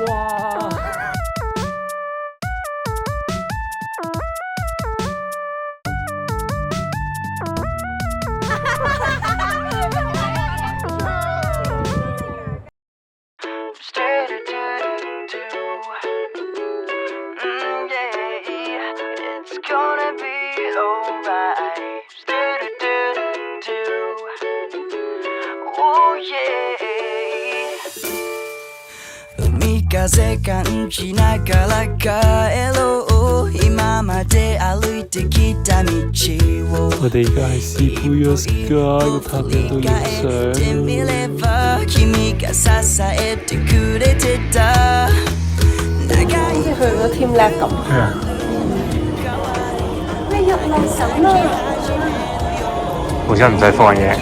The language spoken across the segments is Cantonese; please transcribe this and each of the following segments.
哇！風感じながら帰ろう今まで歩いてきた道を我哋而家喺 Shibuya Sky 個塔面度影相。君が支えてくれてた好似去咗 Team Lab 咁。係啊。你入嚟緊啦！好似唔使放嘢。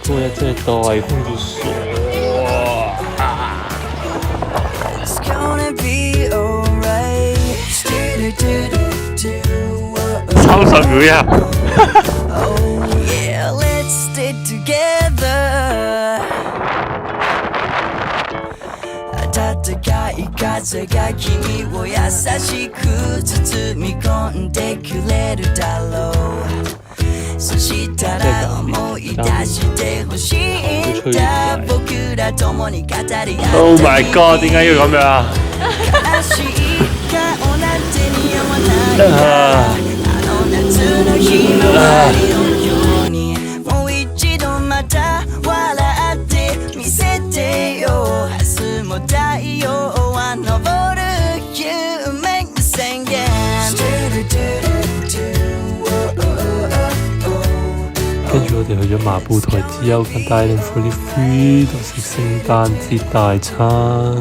我也在大空就爽！30秒呀暖かい風が君を優しく包み込んでくれるだろうそしたら思い出してほしいんだ僕ら共に語り合う Oh my god！ 點解要咁樣啊？悲しい顔なんて似合わないあの夏のひまわりのようにもう一度また笑ってみせてよ明日も太陽は昇る You make me sing again 跟住我哋去咗麻布台之後間 Dining for Free 度食聖誕節大餐，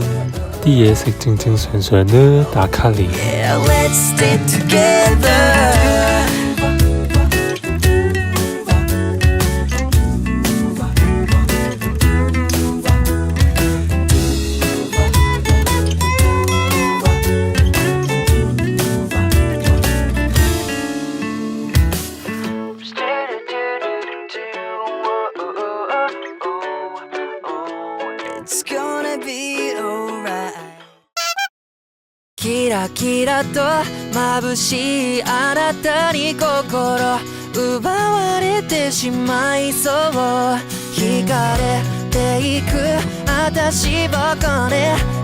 啲嘢食正正常常啦，打卡嚟。Yeah, let's stay together It's gonna be alright キラキラと眩しいあなたに心奪われてしまいそう惹かれていく私ばかり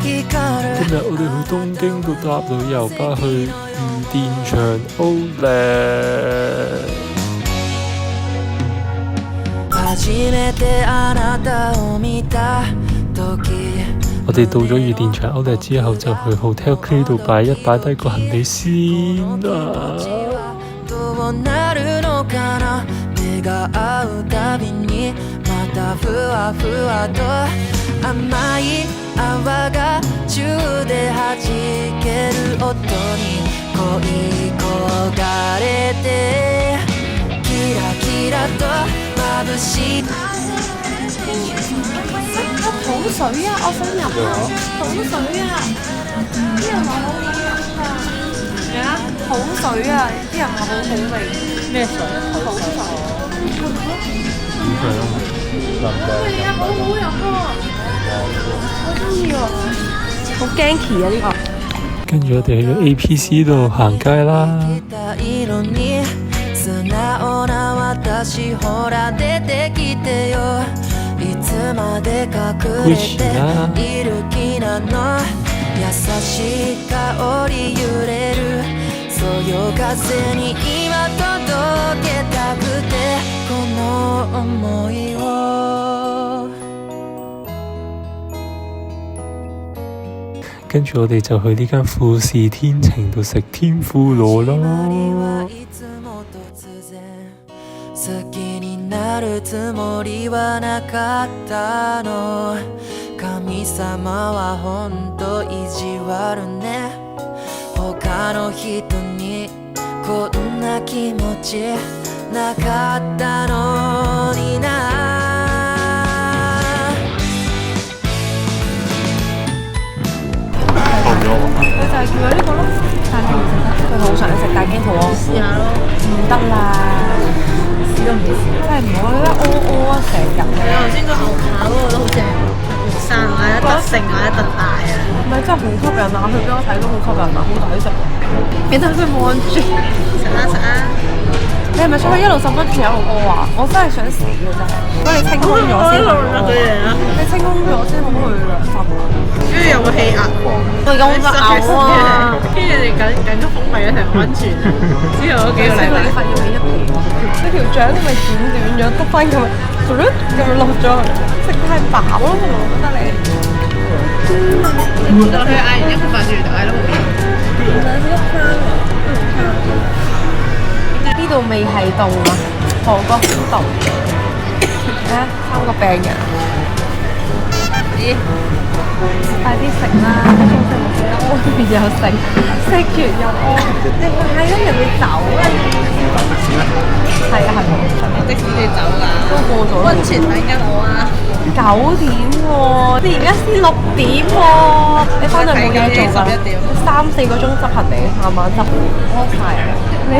光る今日我哋去東京度搭旅遊巴去御殿場 Outlet。初めてあなたを見た時我哋到咗御殿場 Outlet 之後，就去 Hotel K 度擺低個行李先啊！どうなるのかな目が合うたびにまたふわふわと甘い泡が宙で弾ける音に恋焦がれてキラキラと眩しい好水啊！我想入啊！好水啊！啲人話好好飲㗎。咩啊？好水啊！啲人話好好味。咩水？好水。係啊，好好飲啊！我中意喎。好驚奇啊呢個。跟住我哋去咗 APC 度行街啦。素直な私ほら出てきてよいつまで隠れている気なの優しい香り揺れるそよ風に今届けたくてこの想いを跟住我哋就去呢間富士天晴度食天婦羅啦。好きになるつもりはなかったの神様はほんと意地悪ね他の人にこんな気持ちなかったのにな佢就係叫咗呢個咯，但係佢好想食，但係驚肚餓。試下咯。得啦，試都唔試，真係唔好啦，屙成日。你頭先個牛扒嗰個都好正，生或者特盛或者特大啊，唔係真係好吸引啊！佢俾我睇都好吸引啊，好抵食。你睇佢望住，食啦食啦。你係咪想去一路10分鐘一路屙啊？我真係想死嘅真係。如果你清空咗先去屙，你清空咗先好去兩分啊。跟住有個氣壓喎，我而家好想嘔啊！跟住你緊急封閉咗成個溫泉，之後嗰幾個禮拜。你發現你一皮，你條掌你咪剪短咗，篤翻咁樣落咗去，食太飽咯，我覺得你。我去嗌完一碗飯轉頭嗌咗個麵。呢度未係凍啊，韓國先凍。睇下3個病人。咦？快啲食啦！我仲食唔食得？屙完又食，食完又屙。你快啦，人哋走啦！係啊係啊，的士你走㗎？都過咗。溫泉等緊我啊！9點喎，你而家先6點喎，你翻去冇嘢做㗎？3-4個鐘執行李，慢慢執，屙晒啊！你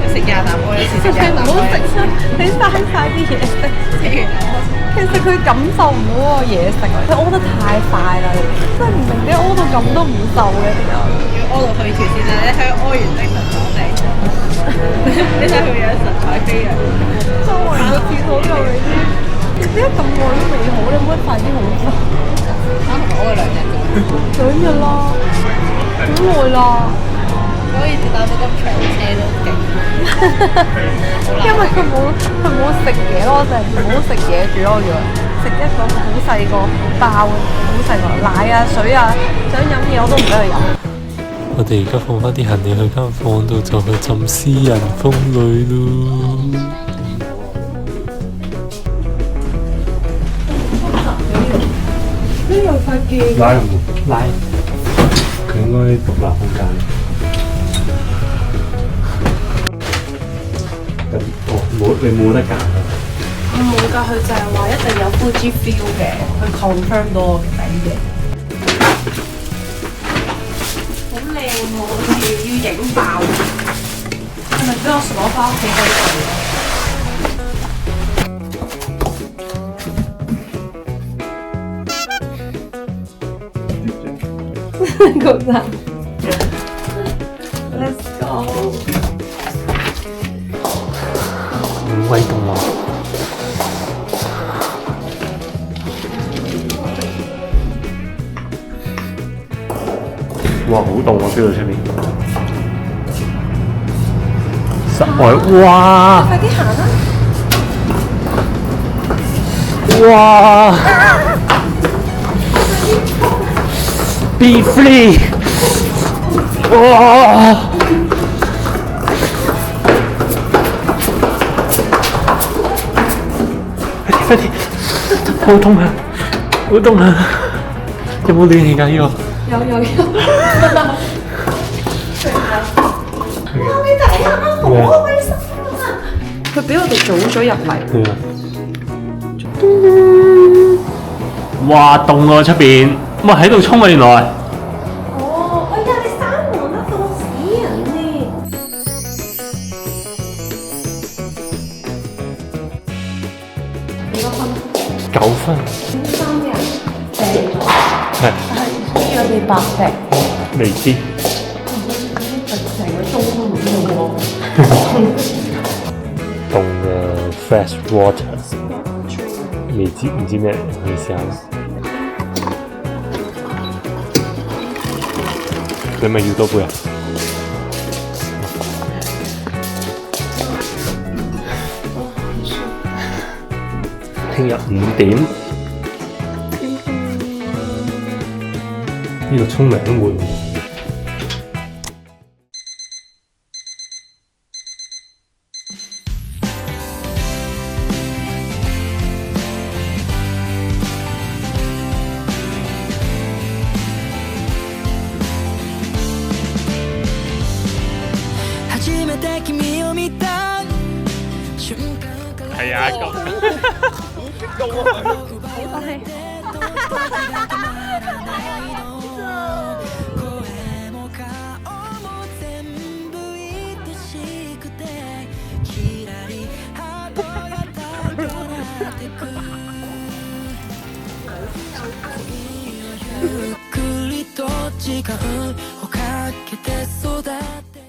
食20啖我一次食20啖。唔好食啦，你嘥晒啲嘢食。食完其實佢感受唔到嗰個嘢食，佢屙得太快啦，真係唔明點解屙到咁都唔受嘅點解？要屙到去條線啊！你睇佢屙完精神爽地，你睇佢樣神采飛揚，周圍個廁所就你知，點解咁耐都未好？你可唔可以快啲好翻？啱同我屙2日啫2日啦，好耐啦。可以搭到咁長車都勁，因為佢冇食嘢咯，就係唔好食嘢住咯，要食一個好細個包，好細個奶啊水啊，想飲嘢我都唔俾佢飲。我哋而家放翻啲行李去間房度，就去浸私人風呂咯。呢度塊鏡拉，佢應該獨立空間。你冇得揀啊！我冇㗎，佢就係話一定有 Fuji feel 嘅，佢 confirm 到我嘅底嘅。好靚喎，好似要影爆。係咪俾我攞翻屋企嗰度？覺得 Let's go。好鬼凍啊！哇，好凍啊！飛到出面，室外哇！快啲行啦！哇！Be free！ 哇！快啲！好凍啊！好凍啊！有冇暖氣㗎？呢個？有。哇！你睇下，好開心啊！佢俾我哋早咗入嚟。哇！凍喎出邊，哇喺度沖啊原來。哦，哎呀，你閂門啦，凍死人呢！幾多分9分。3人訂咗，係。係有啲白訂。未知。成個鐘都唔用凍嘅 fresh water， 未知唔知咩嚟，你試下啦。你咪要多杯啊？聽日5點，呢度沖涼都冇用。係啊，咁高啊！好氣。時間をかけて育って